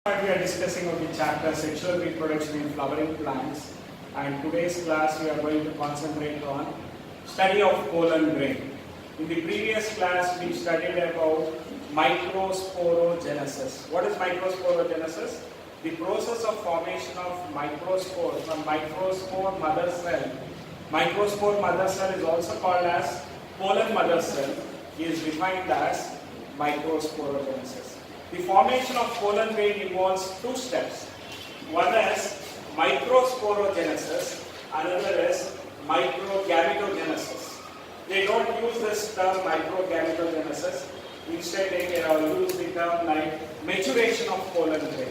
We are discussing of the chapter sexual reproduction in flowering plants, and today's class we are going to concentrate on study of pollen grain. In the previous class we studied about microsporogenesis. What is microsporogenesis? The process of formation of microspore from microspore mother cell. Microspore mother cell is also called as pollen mother cell, is defined as microsporogenesis. The formation of pollen grain involves two steps. One is microsporogenesis, another is microgametogenesis. They don't use this term microgametogenesis, instead they use the term like maturation of pollen grain.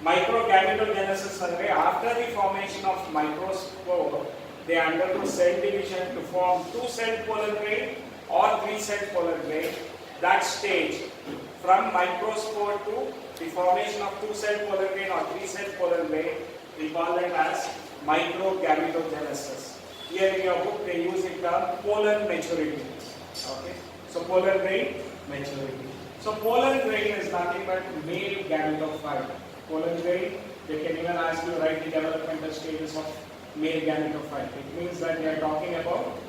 Microgametogenesis is after the formation of microspore, they undergo cell division to form two-celled pollen grain or three-celled pollen grain. That stage, from microspore to the formation of two-celled pollen grain or three-celled pollen grain, we call it as microgametogenesis. Here in your book they use the term pollen maturity. Okay, so pollen grain maturity. So pollen grain is nothing but male gametophyte. Pollen grain, they can even ask you to write the developmental stages of male gametophyte. It means that we are talking about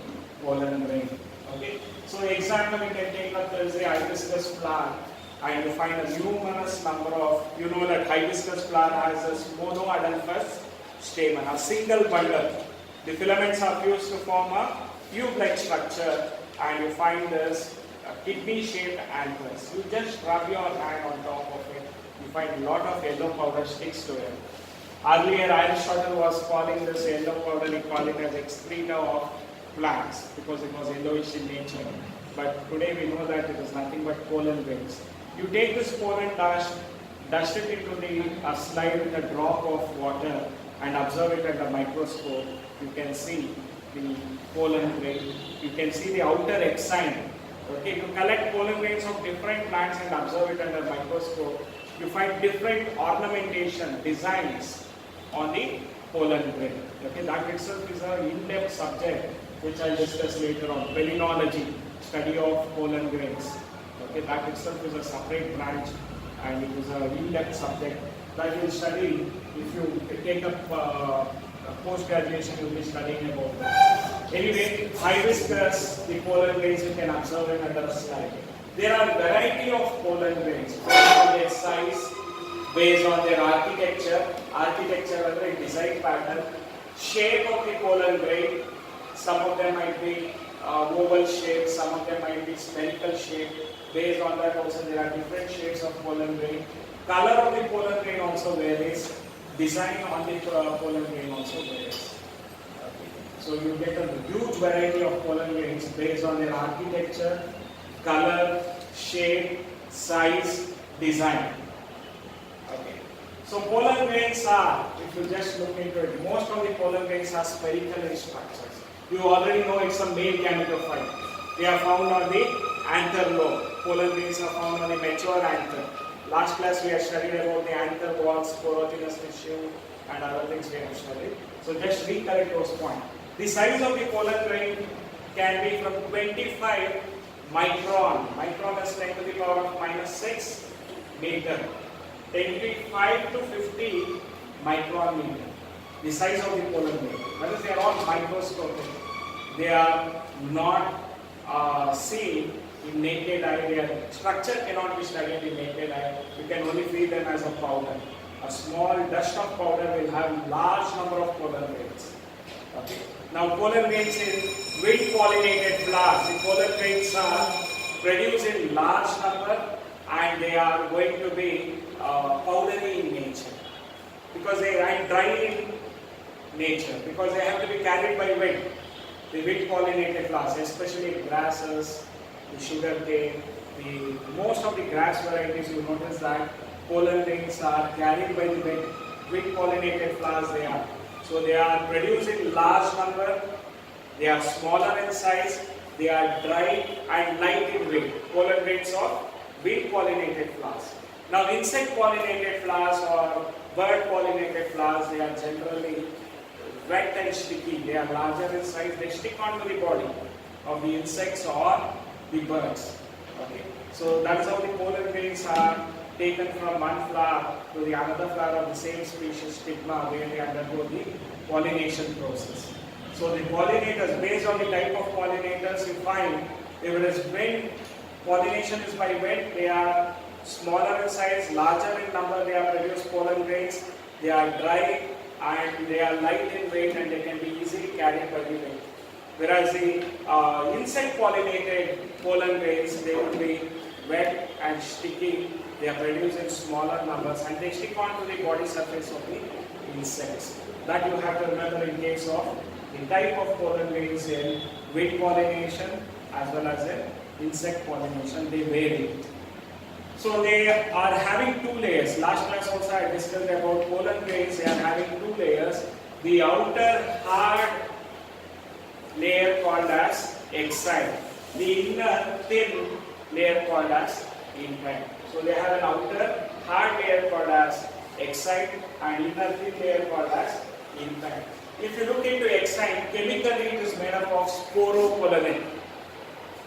pollen grain. Okay, so example you can take up as a hibiscus flower, and you find a numerous number of, you know that hibiscus flower has this monoadelphous stamen, a single bundle. The filaments are fused to form a tube-like structure, and you find this kidney-shaped anthers. You just rub your hand on top of it, you find a lot of yellow powder sticks to it. Earlier Aristotle was calling this yellow powder, he called it as excreta of plants because it was yellowish in nature. But today we know that it is nothing but pollen grains. You take this pollen dust it into the slide with a drop of water and observe it at the microscope. You can see the pollen grain. You can see the outer exine. Okay, to collect pollen grains of different plants and observe it under the microscope, you find different ornamentation, designs on the pollen grain. Okay, that itself is an in-depth subject which I will discuss later on. Pelinology, study of pollen grains. Okay, that itself is a separate branch and it is an in-depth subject that you will study. If you take up post-graduation, you will be studying about that. Anyway, hibiscus, the pollen grains you can observe it under the slide. There are variety of pollen grains based on their size, based on their architecture whether a design pattern, shape of the pollen grain. Some of them might be oval shape, some of them might be spherical shape. Based on that also there are different shapes of pollen grain. Color of the pollen grain also varies. Design on the pollen grain also varies. Okay. So you get a huge variety of pollen grains based on their architecture, color, shape, size, design. Okay. So pollen grains are, if you just look into it, most of the pollen grains are spherical in structures. You already know it's a male gametophyte. They are found on the anther lobe. Pollen grains are found on the mature anther. Last class we have studied about the anther walls, sporogenous tissue and other things we have studied. So just recollect those points. The size of the pollen grain can be from 25 micron. Micron is 10 to the power of -6 meter. 25 to 50 micron meter. The size of the pollen grain. That is, they are all microscopic. They are not seen in naked eye. Their structure cannot be studied in naked eye. You can only feel them as a powder. A small dust of powder will have large number of pollen grains. Okay. Now pollen grains in wind pollinated flowers. The pollen grains are produced in large number and they are going to be powdery in nature because they are dry in nature, because they have to be carried by wind. The wind pollinated flowers, especially grasses, the sugar cane, most of the grass varieties, you notice that pollen grains are carried by the wind. Wind pollinated flowers they are. So they are produced in large number, they are smaller in size, they are dry and light in weight. Pollen grains of wind pollinated flowers. Now insect pollinated flowers or bird pollinated flowers, they are generally wet and sticky. They are larger in size, they stick onto the body of the insects or the birds. Okay. So that is how the pollen grains are taken from one flower to the another flower of the same species stigma where they undergo the pollination process. So the pollinators, based on the type of pollinators you find, if it is wind, pollination is by wind, they are smaller in size, larger in number, they are produce pollen grains, they are dry and they are light in weight and they can be easily carried by the wind. Whereas the insect pollinated pollen grains, they will be wet and sticky, they are produced in smaller numbers and they stick onto the body surface of the insects. That you have to remember in case of the type of pollen grains in wind pollination as well as in insect pollination, they vary. So they are having two layers. Last class also I discussed about pollen grains, they are having two layers. The outer hard layer called as exine, the inner thin layer called as intine. So they have an outer hard layer called as exine and inner thin layer called as intine. If you look into exine, chemically it is made up of sporopollen.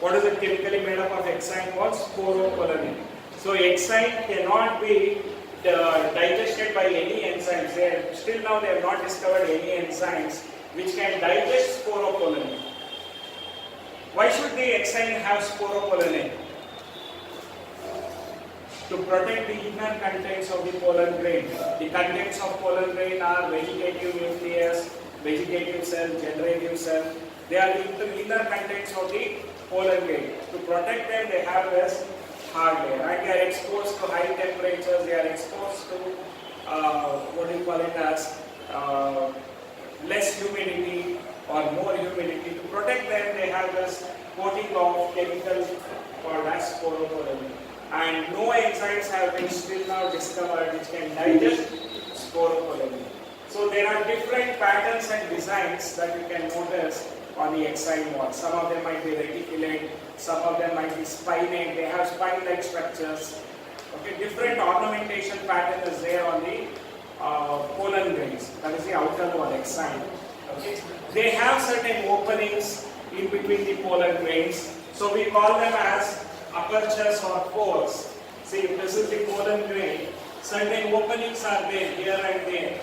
What is it chemically made up of exine? Called sporopollen. So exine cannot be digested by any enzymes. Still now they have not discovered any enzymes which can digest sporopollen. Why should the exine have sporopollen? To protect the inner contents of the pollen grain. The contents of pollen grain are vegetative nucleus, vegetative cell, generative cell. They are the inner contents of the pollen grain. To protect them, they have this hard layer and they are exposed to high temperatures, they are exposed to less humidity or more humidity. To protect them, they have this coating of chemical called as sporopollen. And no enzymes have been still now discovered which can digest sporopollen. So there are different patterns and designs that you can notice on the exine wall. Some of them might be reticulate, some of them might be spinate, they have spine-like structures. Okay, different ornamentation pattern is there on the pollen grains, that is the outer wall, exine. Okay, they have certain openings in between the pollen grains, so we call them as apertures or pores. See, if this is the pollen grain, certain openings are there here and there.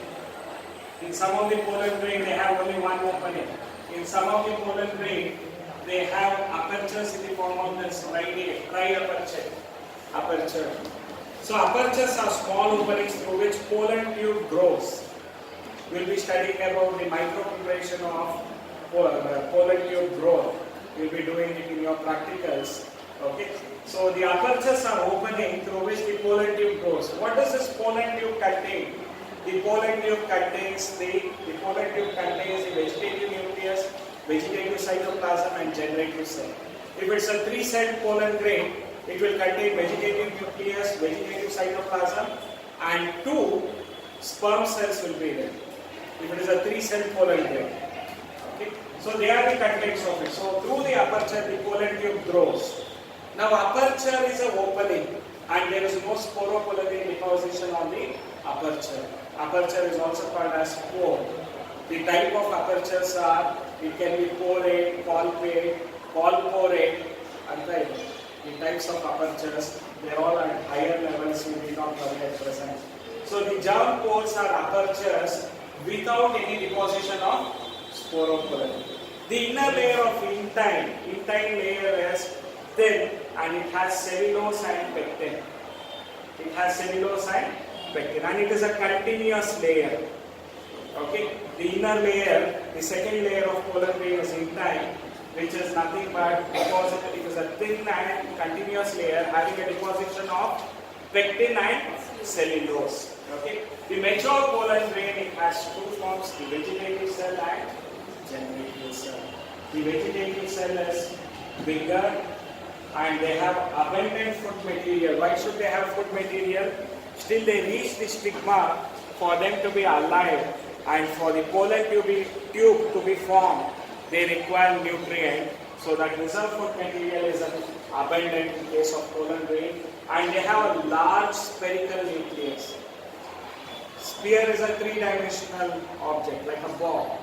In some of the pollen grain, they have only one opening. In some of the pollen grain, they have apertures in the form of this tri-aperture. So apertures are small openings through which pollen tube grows. We will be studying about the micropreparation of pollen tube growth. We will be doing it in your practicals. Okay. So the apertures are opening through which the pollen tube grows. What does this pollen tube contain? The pollen tube contains the vegetative nucleus, vegetative cytoplasm and generative cell. If it's a 3-celled pollen grain, it will contain vegetative nucleus, vegetative cytoplasm and 2 sperm cells will be there. If it is a 3-celled pollen grain. Okay. So they are the contents of it. So through the aperture the pollen tube grows. Now aperture is an opening and there is no sporopollen deposition on the aperture. Aperture is also called as pore. The type of apertures are, it can be porate, palpate, palporate, and the types of apertures, they are all at higher levels, we need not worry at present. So the germ pores are apertures without any deposition of sporopollen. The inner layer of intine layer is thin and it has cellulose and pectin. It has cellulose and pectin and it is a continuous layer. Okay, the inner layer, the second layer of pollen grain is intine, which is nothing but deposit. It is a thin and continuous layer having a deposition of pectin and cellulose. Okay, the mature pollen grain, it has two forms: the vegetative cell and generative cell. The vegetative cell is bigger and they have abundant food material. Why should they have food material? Still they reach the stigma for them to be alive and for the pollen tube to be formed, they require nutrient. So that reserve food material is abundant in case of pollen grain and they have a large spherical nucleus. Sphere is a 3-dimensional object like a ball.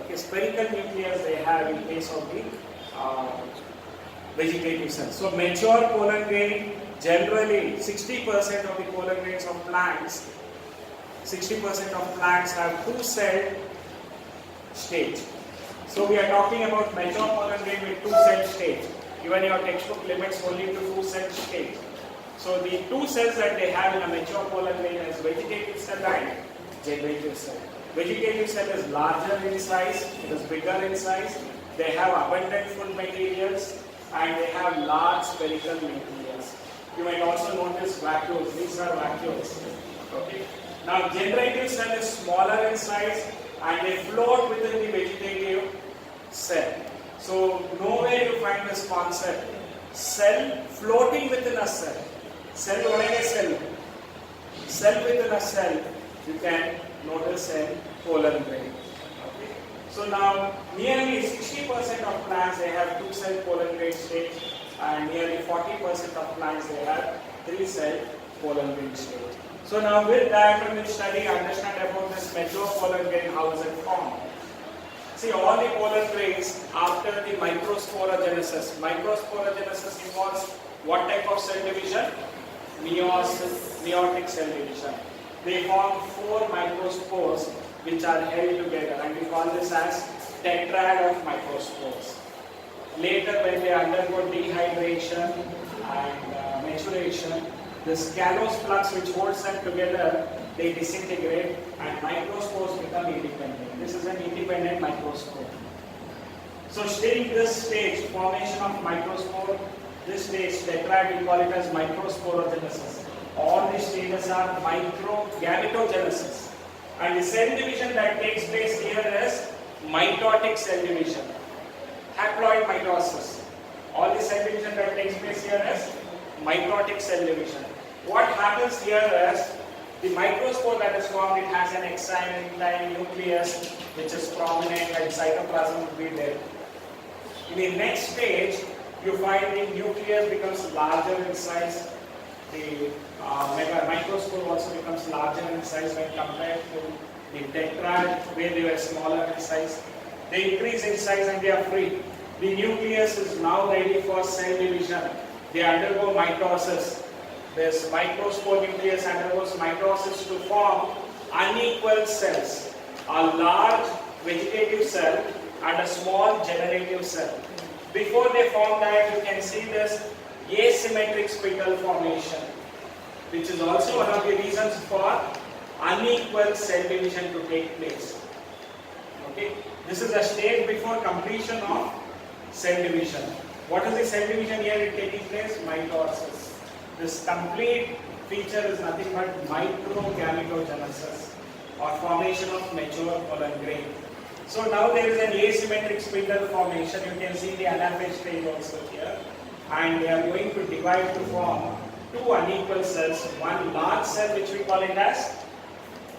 Okay, spherical nucleus they have in case of the vegetative cells. So mature pollen grain Generally, 60% of the pollen grains of plants, 60% of plants have two-celled stage. So we are talking about mature pollen grain with two-celled stage. Even your textbook limits only to two-celled stage. So the two cells that they have in a mature pollen grain is vegetative cell and generative cell. Vegetative cell is larger in size, it is bigger in size. They have abundant food materials and they have large spherical nucleus. You might also notice vacuoles. These are vacuoles. Okay. Now generative cell is smaller in size and they float within the vegetative cell. So nowhere you find this concept. Cell floating within a cell. Cell within a cell. Cell within a cell. You can notice in pollen grain. Okay. So now nearly 60% of plants they have two-cell pollen grain stage and nearly 40% of plants they have three-cell pollen grain stage. So now with that we will study, understand about this mature pollen grain, how is it formed. See, all the pollen grains after the microsporogenesis. Microsporogenesis involves what type of cell division? Meiotic cell division. They form four microspores which are held together and we call this as tetrad of microspores. Later when they undergo dehydration and maturation, this callose flux which holds them together, they disintegrate and microspores become independent. This is an independent microspore. So still this stage, formation of microspore, this stage tetrad we call it as microsporogenesis. All these stages are microgametogenesis. And the cell division that takes place here is mitotic cell division. Haploid mitosis. All the cell division that takes place here is mitotic cell division. What happens here is the microspore that is formed, it has an exine nucleus which is prominent and cytoplasm will be there. In the next stage, you find the nucleus becomes larger in size. The microspore also becomes larger in size when compared to the tetrad where they were smaller in size. They increase in size and they are free. The nucleus is now ready for cell division. They undergo mitosis. This microspore nucleus undergoes mitosis to form unequal cells. A large vegetative cell and a small generative cell. Before they form that, you can see this asymmetric spindle formation, which is also one of the reasons for unequal cell division to take place. Okay, this is a stage before completion of cell division. What is the cell division here taking place? Mitosis. This complete feature is nothing but microgametogenesis or formation of mature pollen grain. So now there is an asymmetric spindle formation. You can see the anaphase stage also here. And they are going to divide to form two unequal cells. One large cell which we call it as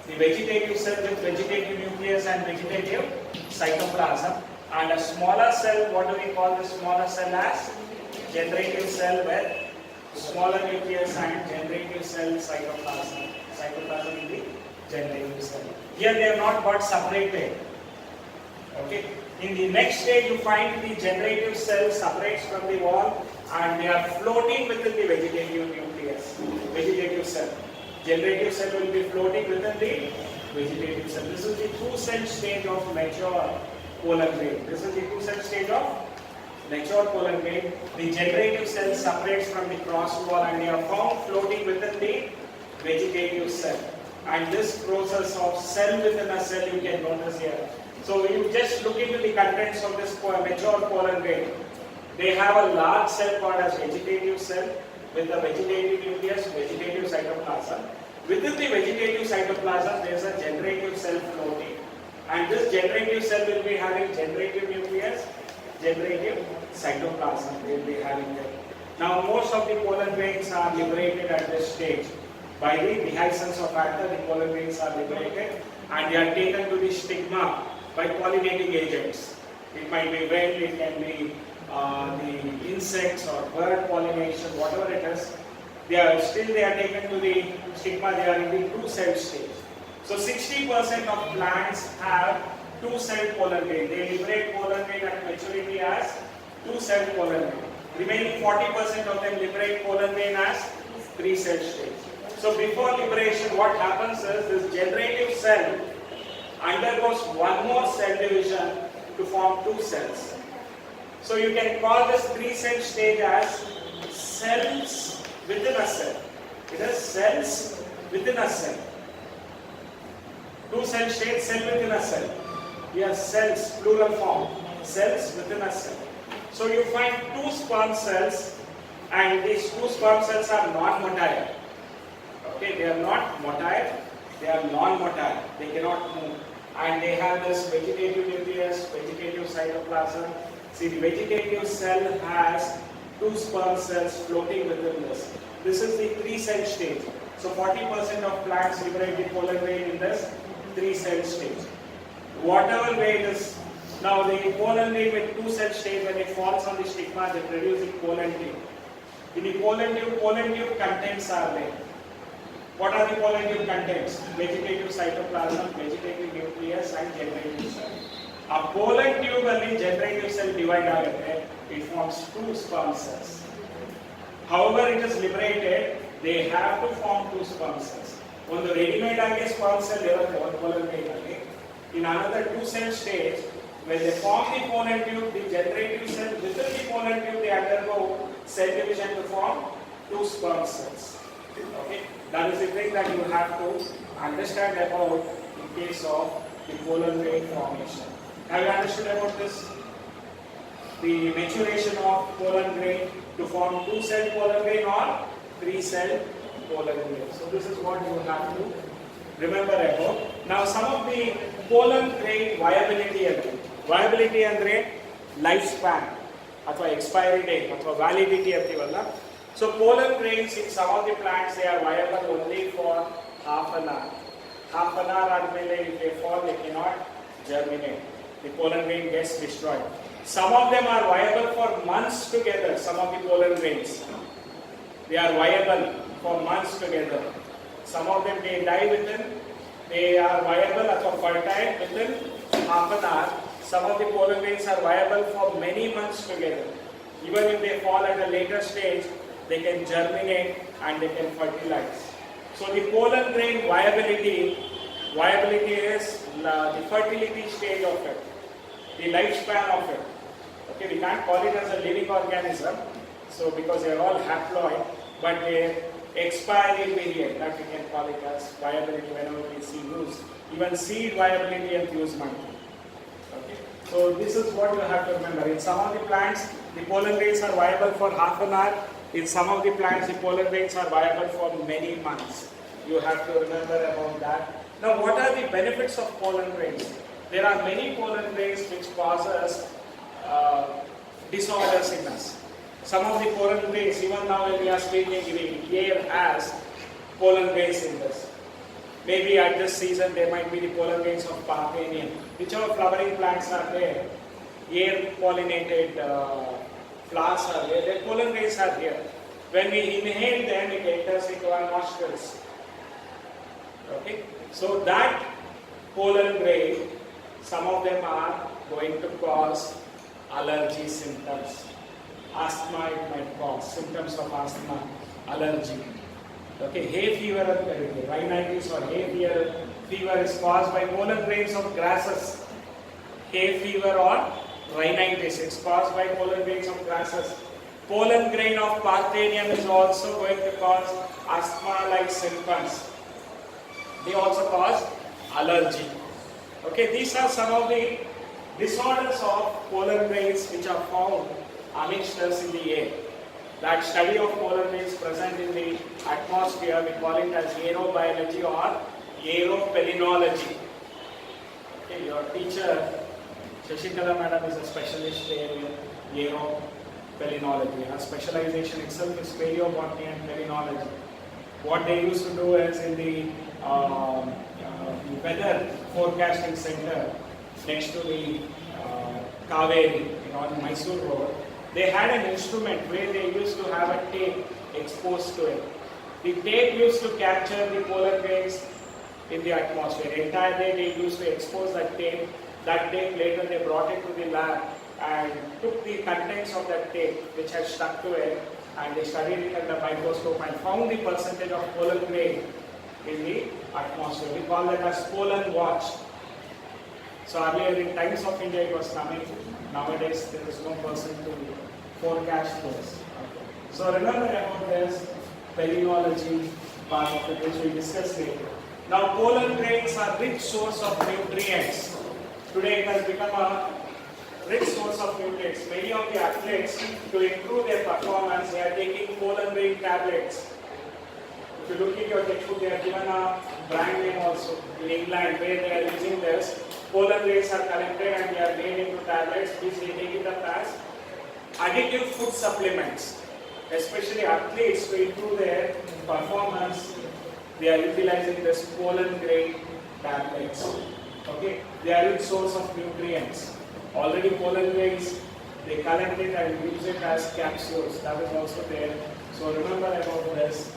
the vegetative cell with vegetative nucleus and vegetative cytoplasm. And a smaller cell, what do we call this smaller cell as? Generative cell with smaller nucleus and generative cell cytoplasm. Cytoplasm in the generative cell. Here they have not got separated. Okay. In the next stage you find the generative cell separates from the wall and they are floating within the vegetative nucleus. Vegetative cell. Generative cell will be floating within the vegetative cell. This is the two-cell stage of mature pollen grain. This is the two-cell stage of mature pollen grain. The generative cell separates from the cross wall and they are found floating within the vegetative cell. And this process of cell within a cell you can notice here. So you just look into the contents of this mature pollen grain. They have a large cell called as vegetative cell with the vegetative nucleus, vegetative cytoplasm. Within the vegetative cytoplasm there is a generative cell floating. And this generative cell will be having generative nucleus, generative cytoplasm they will be having there. Now most of the pollen grains are liberated at this stage. By the dehiscence of factor, the pollen grains are liberated and they are taken to the stigma by pollinating agents. It might be wind, it can be the insects or bird pollination, whatever it is. They are taken to the stigma, they are in the two-cell stage. So 60% of plants have two-cell pollen grain. They liberate pollen grain at maturity as two-cell pollen grain. Remaining 40% of them liberate pollen grain as 3 cell stage. So before liberation, what happens is this generative cell undergoes one more cell division to form 2 cells. So you can call this 3 cell stage as cells within a cell. It is cells within a cell. 2 cell stage, cell within a cell. We have cells, plural form, cells within a cell. So you find 2 sperm cells, and these 2 sperm cells are non-motile. Okay, they are not motile, they are non-motile. They cannot move. And they have this vegetative nucleus, vegetative cytoplasm. See, the vegetative cell has 2 sperm cells floating within this. This is the 3 cell stage. So 40% of plants liberate the pollen grain in this 3 cell stage. Whatever way it is, now the pollen grain with 2 cell stage, when it falls on the stigma, they produce the pollen tube. In the pollen tube contents are there. What are the pollen tube contents? Vegetative cytoplasm, vegetative nucleus and generative cell. A pollen tube alli generative cell divide agutte, it forms 2 sperm cells. However it is liberated, they have to form 2 sperm cells. On the ready-made sperm cell, there are pollen grain. In another 2 cell stage, when they form the pollen tube, the generative cell within the pollen tube, they undergo cell division to form 2 sperm cells. Okay, that is the thing that you have to understand about in case of the pollen grain formation. Have you understood about this? The maturation of pollen grain to form 2 cell pollen grain or 3 cell pollen grain. So this is what you have to remember about. Now some of the pollen grain viability ಅಂದ್ರೆ life span ಅಥವಾ expiry date ಅಥವಾ validity ಅಂತೀವಲ್ಲ. So pollen grains in some of the plants, they are viable only for half an hour. Half an hour ಆದ್ಮೇಲೆ if they fall, they cannot germinate. The pollen grain gets destroyed. Some of them are viable for months together. Some of the pollen grains, they are viable for months together. Some of them they die within, they are viable or fertile within half an hour. Some of the pollen grains are viable for many months together. Even if they fall at a later stage, they can germinate and they can fertilize. So the pollen grain viability is the fertility stage of it, the lifespan of it. Okay, we can't call it as a living organism, so because they are all haploid, but their expiry period, that we can call it as viability whenever we see use. Even seed viability and use might. Okay, so this is what you have to remember. In some of the plants, the pollen grains are viable for half an hour. In some of the plants, the pollen grains are viable for many months. You have to remember about that. Now, what are the benefits of pollen grains? There are many pollen grains which causes disorders in us. Some of the pollen grains, even now when we are speaking, the air has pollen grains in this. Maybe at this season there might be the pollen grains of Parthenium. Whichever flowering plants are there, air pollinated flowers are there, their pollen grains are here. When we inhale them, it enters into our nostrils. Okay, so that pollen grain, some of them are going to cause allergy symptoms. Asthma it might cause, symptoms of asthma, allergy. Okay, hay fever and rhinitis or hay fever is caused by pollen grains of grasses. Hay fever or rhinitis, it's caused by pollen grains of grasses. Pollen grain of Parthenium is also going to cause asthma-like symptoms. They also cause allergy. Okay, these are some of the disorders of pollen grains which are found amidst us in the air. That study of pollen grains present in the atmosphere, we call it as aerobiology or aeropellinology. Okay, your teacher, Shashikala madam, is a specialist in aeropellinology. Her specialization itself is paleobotany and pellinology. What they used to do is in the weather forecasting center next to the Kaveri, on Mysore Road, they had an instrument where they used to have a tape exposed to it. The tape used to capture the pollen grains in the atmosphere. The entire day they used to expose that tape. That tape later they brought it to the lab and took the contents of that tape which had stuck to it, and they studied it under the microscope and found the percentage of pollen grain in the atmosphere. We call that as pollen watch. So earlier in Times of India it was coming. Nowadays there is no person to forecast this. Okay. So remember about this paleology part of it which we discussed later. Now pollen grains are rich source of nutrients. Today it has become a rich source of nutrients. Many of the athletes, to improve their performance, they are taking pollen grain tablets. If you look at your textbook, they are given a brand name also in England where they are using this. Pollen grains are collected and they are made into tablets. Please they take it up as additive food supplements. Especially athletes, to improve their performance, they are utilizing this pollen grain tablets. Okay, they are a rich source of nutrients. Already pollen grains, they collect it and use it as capsules. That is also there. So remember about this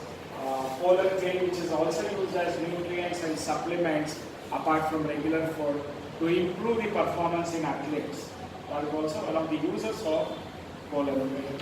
pollen grain, which is also used as nutrients and supplements apart from regular food to improve the performance in athletes. That is also one of the uses of pollen grain.